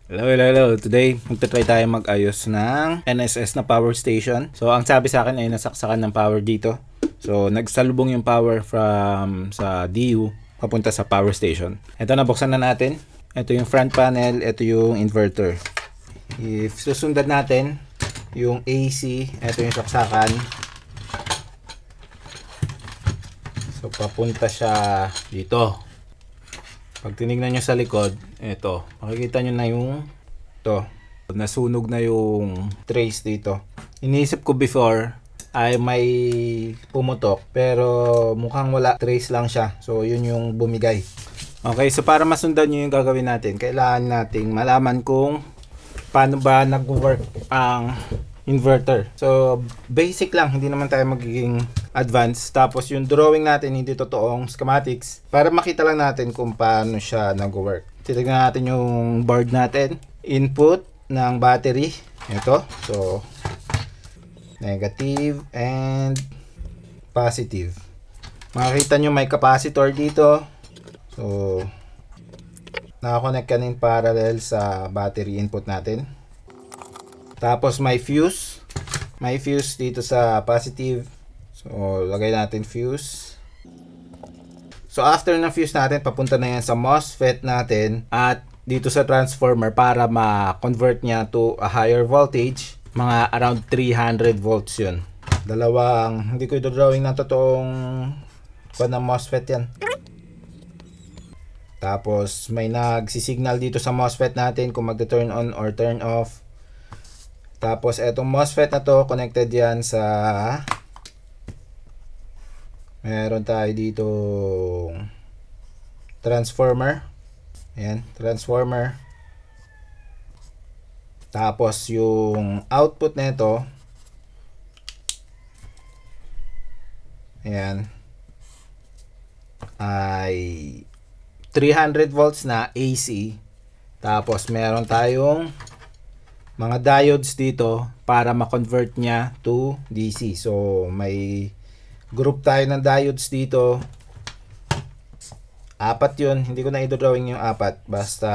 Hello, hello, hello. Today, magta-try tayo mag-ayos ng NSS na power station. So, ang sabi sa akin ay nasaksakan ng power dito. So, nagsalubong yung power from sa DU papunta sa power station. Ito, nabuksan na natin. Ito yung front panel, ito yung inverter. If susundan natin yung AC, ito yung saksakan. So, papunta siya dito. Pag tinignan nyo sa likod, ito, makikita nyo na yung nasunog na yung trace dito. Iniisip ko before ay may pumutok, pero mukhang wala, trace lang siya. So yun yung bumigay. Okay, so para masundan nyo yung gagawin natin, kailangan nating malaman kung paano ba nag-work ang inverter. So basic lang, hindi naman tayo magiging advanced. Tapos yung drawing natin hindi totoong schematics para makita lang natin kung paano siya nag-work. Titignan natin yung board natin. Input ng battery. Ito. So negative and positive. Makikita nyo may capacitor dito. So nakakonect ka in parallel sa battery input natin. Tapos may fuse. May fuse dito sa positive. So, lagay natin fuse. So, after ng fuse natin, papunta na yan sa MOSFET natin at dito sa transformer para ma-convert niya to a higher voltage. Mga around 300 volts yun. Dalawang, hindi ko i-drawing na totoong ng MOSFET yan. Tapos, may nagsisignal dito sa MOSFET natin kung magta-turn on or turn off. Tapos, etong MOSFET na to, connected yan sa meron tayo dito transformer. Ayan, transformer. Tapos yung output nito, ayan, ay 300 volts na AC. Tapos meron tayong mga diodes dito para ma-convert niya to DC. So may group tayo ng diodes dito. Apat yun. Hindi ko na i-drawing yung apat. Basta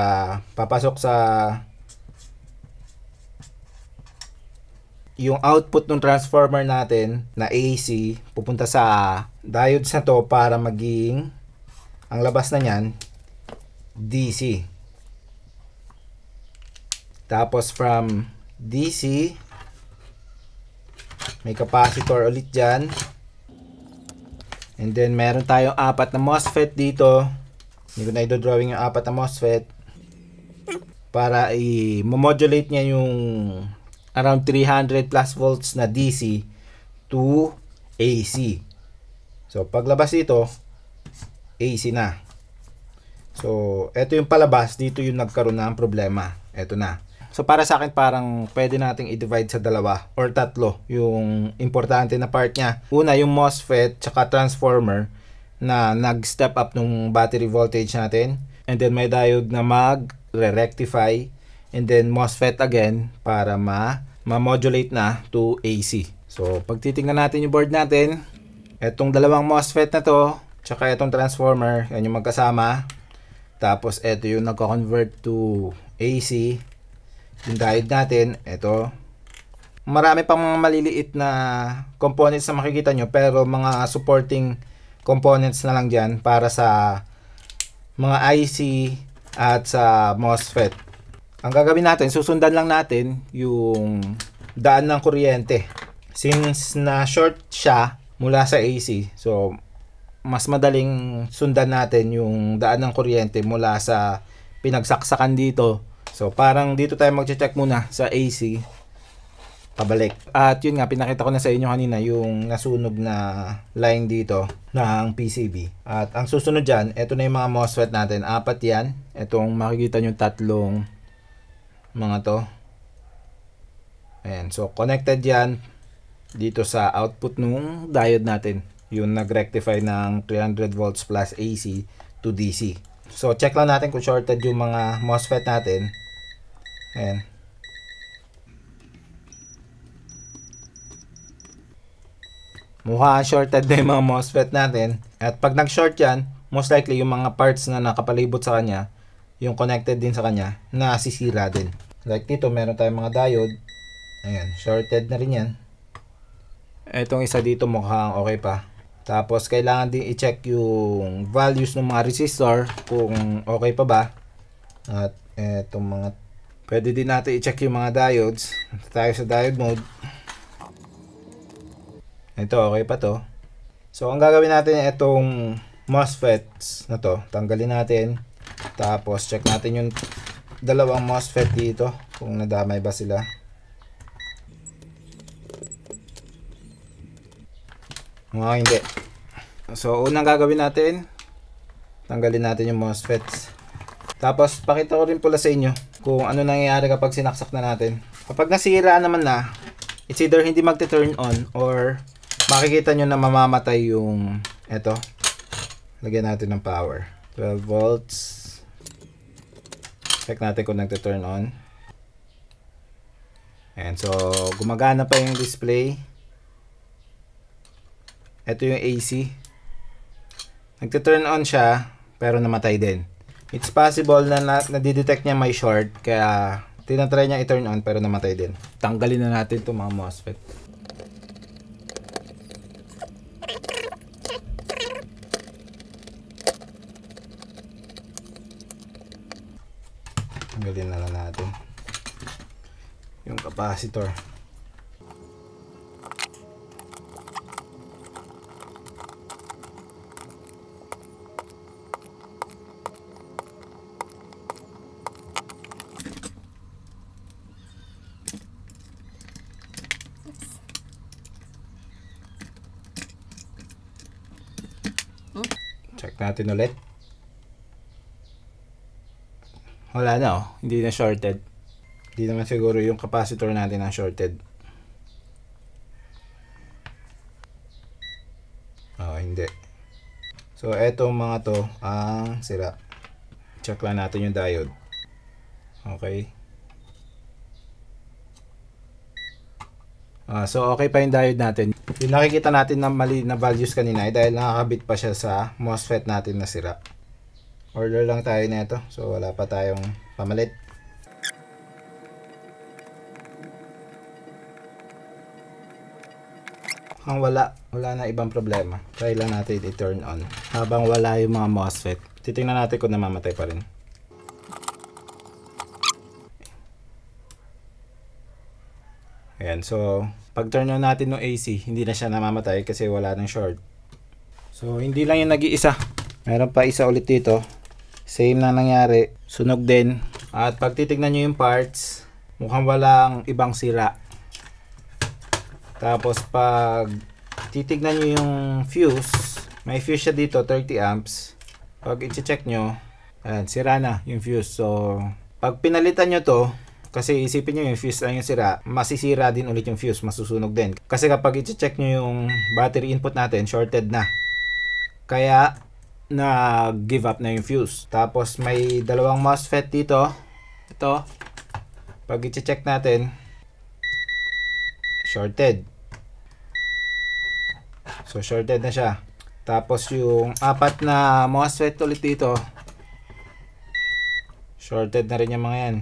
papasok sa yung output ng transformer natin na AC. Pupunta sa diodes na to para maging ang labas na nyan DC. Tapos from DC may capacitor ulit dyan. And then, meron tayong apat na MOSFET dito. Hindi ko na i-drawing yung apat na MOSFET. Para i-modulate niya yung around 300 plus volts na DC to AC. So, paglabas dito, AC na. So, ito yung palabas. Dito yung nagkaroon ng problema. Ito na. So, para sa akin, parang pwede nating i-divide sa dalawa or tatlo yung importante na part niya. Una, yung MOSFET tsaka transformer na nag-step up nung battery voltage natin. And then, may diode na mag-rectify. And then, MOSFET again para ma-modulate na to AC. So, pag titingnan natin yung board natin, etong dalawang MOSFET na to, tsaka etong transformer, yan yung magkasama. Tapos, eto yung nagko-convert to AC. Yung diode natin, ito. Marami pang mga maliliit na components na makikita nyo, pero mga supporting components na lang dyan para sa mga IC at sa MOSFET. Ang gagawin natin, susundan lang natin yung daan ng kuryente. Since na short siya mula sa AC, so mas madaling sundan natin yung daan ng kuryente mula sa pinagsaksakan dito. So, parang dito tayo mag-check muna sa AC. Pabalik. At yun nga, pinakita ko na sa inyo kanina yung nasunog na line dito ng PCB. At ang susunod dyan, ito na yung mga MOSFET natin. Apat yan. Itong makikita nyo tatlong mga to. Ayan. So, connected yan dito sa output nung diode natin. Yung nag-rectify ng 300 volts plus AC to DC. So, check lang natin kung shorted yung mga MOSFET natin. Ayan. Mukhang shorted na yung mga MOSFET natin. At pag nag-short yan, most likely yung mga parts na nakapalibot sa kanya yung connected din sa kanya, nasisira din. Like dito, meron tayong mga diode. Ayan, shorted na rin yan. Etong isa dito mukhang okay pa. Tapos, kailangan din i-check yung values ng mga resistor kung okay pa ba. At etong mga, pwede din natin i-check yung mga diodes. Ito tayo sa diode mode. Ito, okay pa to. So, ang gagawin natin itong MOSFETs na to, tanggalin natin. Tapos, check natin yung dalawang MOSFET dito kung nadamay ba sila. Mukhang hindi. So, unang gagawin natin, tanggalin natin yung MOSFETs. Tapos, pakita ko rin pala sa inyo kung ano nangyayari kapag sinaksak na natin. Kapag nasira naman na, it's either hindi magte-turn on or makikita nyo na mamamatay yung eto. Lagyan natin ng power. 12 volts. Check natin kung nagte-turn on. Ayan, so gumagana pa yung display. Ito yung AC. Nagte-turn on siya, pero namatay din. It's possible na nadidetect niya may short, kaya tinatry niya i-turn on, pero namatay din. Tanggalin na natin itong mga MOSFET. Tanggalin na lang natin yung capacitor. Check natin ulit. Wala na oh, hindi na shorted. Hindi naman siguro yung capacitor natin na shorted. Oh, hindi. So, etong mga to ang sira. Check lang natin yung diode. Okay. So, okay pa yung diode natin. Yung nakikita natin na mali na values kanina ay dahil nakakabit pa siya sa MOSFET natin na sira. Order lang tayo nito. So, wala pa tayong pamalit. Wala na ibang problema. Try lang natin i-turn on. Habang wala yung mga MOSFET, titingnan natin kung namamatay pa rin. Ayan, so pag turn on natin ng AC, hindi na siya namamatay kasi wala nang short. So, hindi lang yung nag-iisa. Meron pa isa ulit dito. Same na nangyari. Sunog din. At pag titignan nyo yung parts, mukhang walang ibang sira. Tapos pag titignan nyo yung fuse, may fuse siya dito, 30 amps. Pag i-check nyo, ayan, sira na yung fuse. So, pag pinalitan nyo to, kasi isipin nyo yung fuse lang yung sira, masisira din ulit yung fuse, masusunog din. Kasi kapag i-check nyo yung battery input natin, shorted na. Kaya, nag-give up na yung fuse. Tapos, may dalawang MOSFET dito. Ito. Pag i-check natin, shorted. So, shorted na siya. Tapos, yung apat na MOSFET ulit dito, shorted na rin yung mga yan.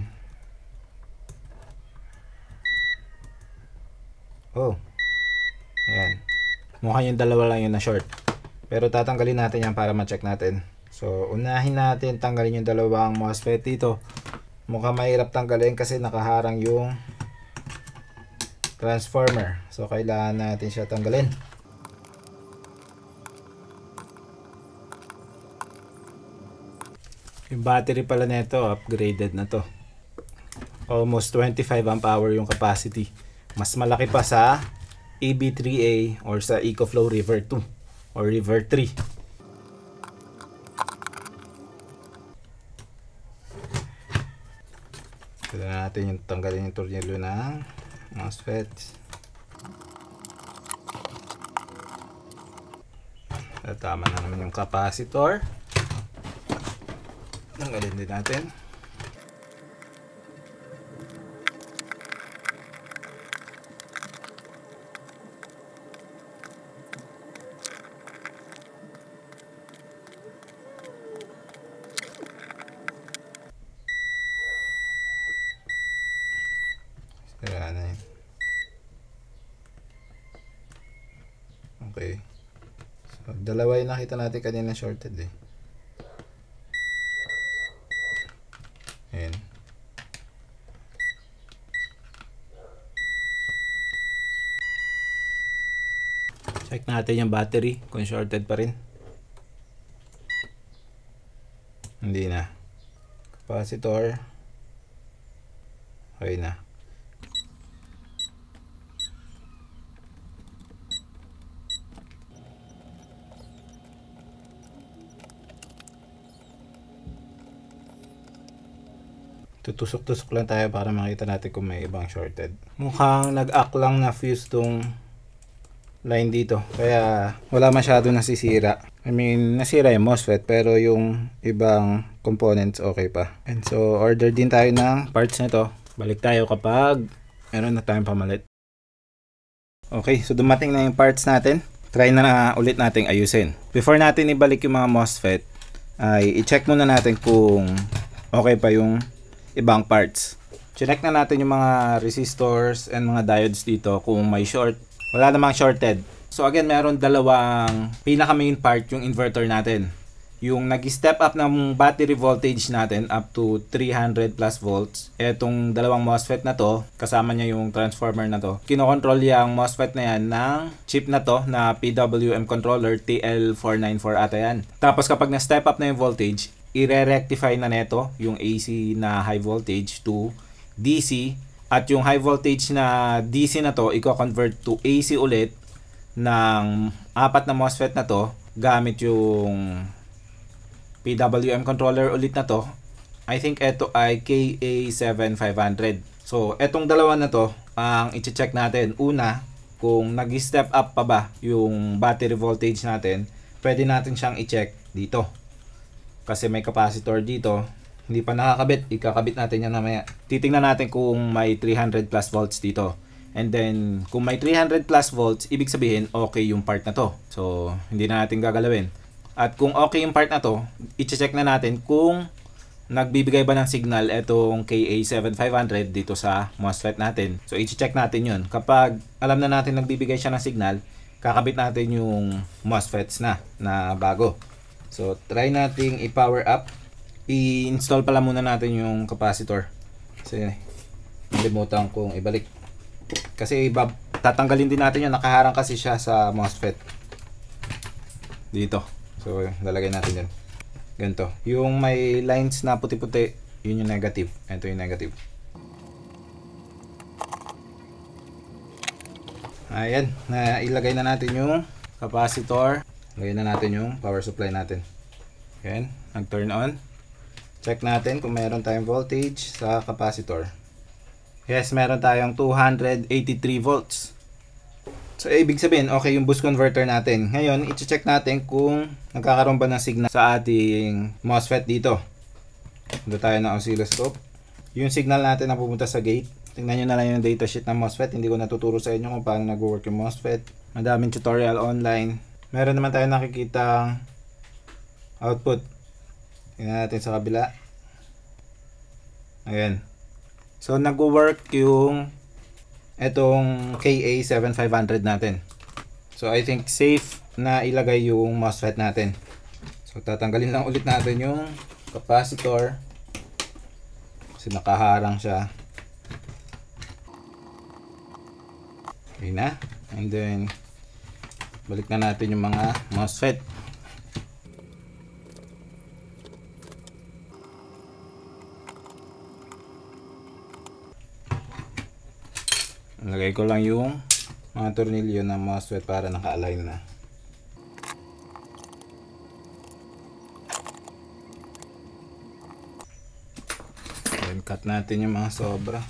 Oh. Ayan. Mukhang yung dalawa lang yung na short. Pero tatanggalin natin yan para ma-check natin. So, unahin natin tanggalin yung dalawang MOSFET dito. Mukhang mahirap tanggalin kasi nakaharang yung transformer. So, kailangan natin siya tanggalin. Yung battery pala nito, upgraded na to. Almost 25 amp hour yung capacity. Mas malaki pa sa EB3A or sa EcoFlow River 2 or River 3. Kailangan natin yung tanggalin yung tornilyo ng MOSFET. Tama na naman yung capacitor. Tanggalin din natin. Kaya na yun. Okay. So, dalawa yung nakita natin kanina shorted eh. Ayan. Check natin yung battery kung shorted pa rin. Hindi na. Capacitor. Okay na. Tutusok-tusok lang tayo para makita natin kung may ibang shorted. Mukhang nag-act lang na fuse tong line dito. Kaya wala masyado nasisira. I mean, nasira yung MOSFET pero yung ibang components okay pa. And so, order din tayo ng parts nito. Balik tayo kapag meron na tayong pamalit. Okay, so dumating na yung parts natin. Try na ulit nating ayusin. Before natin ibalik yung mga MOSFET, ay i-check muna natin kung okay pa yung ibang parts. Check na natin yung mga resistors and mga diodes dito kung may short. Wala namang shorted. So again, meron dalawang pinaka main part yung inverter natin. Yung nag-step up ng battery voltage natin up to 300 plus volts. Etong dalawang MOSFET na to, kasama niya yung transformer na to. Kinokontrol yung MOSFET na yan ng chip na to na PWM controller TL494 ata yan. Tapos kapag na-step up na yung voltage, i-rectify na neto yung AC na high voltage to DC. At yung high voltage na DC na to, i-convert to AC ulit ng apat na MOSFET na to gamit yung PWM controller ulit na to. I think ito ay KA7500. So, etong dalawa na to, ang i-check natin. Una, kung nag-step up pa ba yung battery voltage natin, pwede natin siyang i-check dito. Kasi may capacitor dito. Hindi pa nakakabit, ikakabit natin yan mamaya. Titingnan natin kung may 300 plus volts dito. And then, kung may 300 plus volts, ibig sabihin, okay yung part na to. So, hindi na natin gagalawin. At kung okay yung part na to, i-check na natin kung nagbibigay ba ng signal itong KA7500 dito sa MOSFET natin. So, i-check natin yun. Kapag alam na natin nagbibigay siya ng signal, kakabit natin yung MOSFETs na bago. So, try nating i-power up. I-install pala muna natin yung capacitor. Kasi, nalimutan kong ibalik. Kasi, tatanggalin din natin yun. Nakaharang kasi siya sa MOSFET. Dito. So, lalagay natin yan. Ganito. Yung may lines na puti-puti, yun yung negative. Ito yung negative. Ayan. Ilagay na natin yung capacitor. Lagay na natin yung power supply natin. Ayan. Nag-turn on. Check natin kung meron tayong voltage sa capacitor. Yes, meron tayong 283 volts. So, ibig sabihin, okay yung boost converter natin. Ngayon, i-check natin kung nagkakaroon ba ng signal sa ating MOSFET dito. Punta tayo ng oscilloscope. Yung signal natin na pupunta sa gate. Tingnan nyo na lang yung datasheet ng MOSFET. Hindi ko natuturo sa inyo kung paano nag-work yung MOSFET. Madaming tutorial online. Meron naman tayo nakikitang output. Tingnan natin sa kabila. Ayan. So, nag-work yung etong KA7500 natin. So, I think safe na ilagay yung MOSFET natin. So, tatanggalin lang ulit natin yung capacitor. Kasi nakaharang siya. Okay na. And then, balik na natin yung mga MOSFET. Lagay ko lang yung mga tornilyo ng MOSFET para naka-align na. Then cut natin yung mga sobra.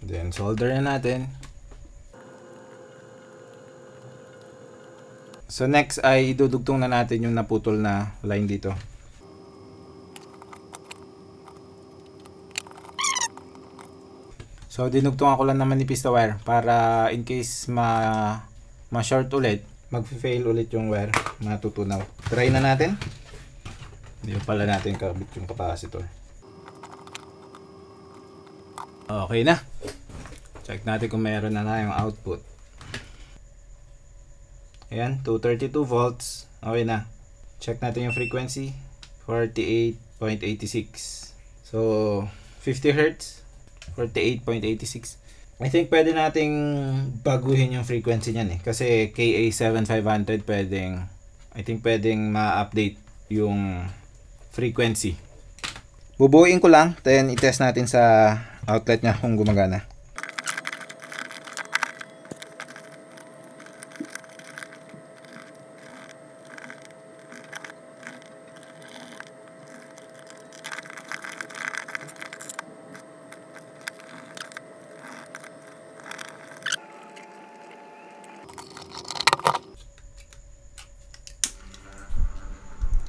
Then solder na natin. So next ay idudugtong na natin yung naputol na line dito. So, dinugtungan ko lang na manipis na wire para in case ma-short ulit, mag-fail ulit yung wire, matutunaw. Try na natin. Hindi pala natin kabit yung capacitor. Okay na. Check natin kung meron na tayong output. Ayan, 232 volts. Okay na. Check natin yung frequency. 48.86. So, 50 Hz. 48.86. I think pwede nating baguhin yung frequency niyan kasi KA7500 pwedeng ma-update yung frequency. Bubuuin ko lang, then i-test natin sa outlet niya kung gumagana.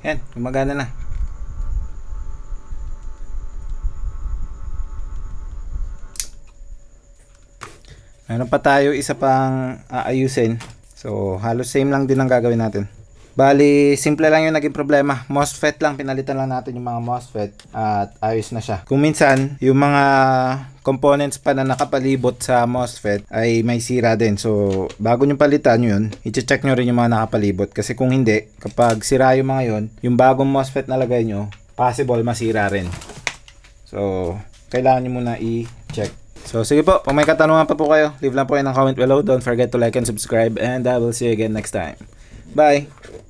Yan, gumagana na. Meron pa tayo isa pang aayusin. So, halos same lang din ang gagawin natin. Bali, simple lang yung naging problema. MOSFET lang, pinalitan lang natin yung mga MOSFET at ayos na siya. Kung minsan, yung mga components pa na nakapalibot sa MOSFET ay may sira din. So, bago nyo palitan yun, i-check nyo rin yung mga nakapalibot. Kasi kung hindi, kapag sira yung mga yun, yung bagong MOSFET na lagay nyo, possible masira rin. So, kailangan nyo muna i-check. So, sige po, kung may katanungan pa po kayo, leave lang po kayo ng comment below. Don't forget to like and subscribe and I will see you again next time. Bye!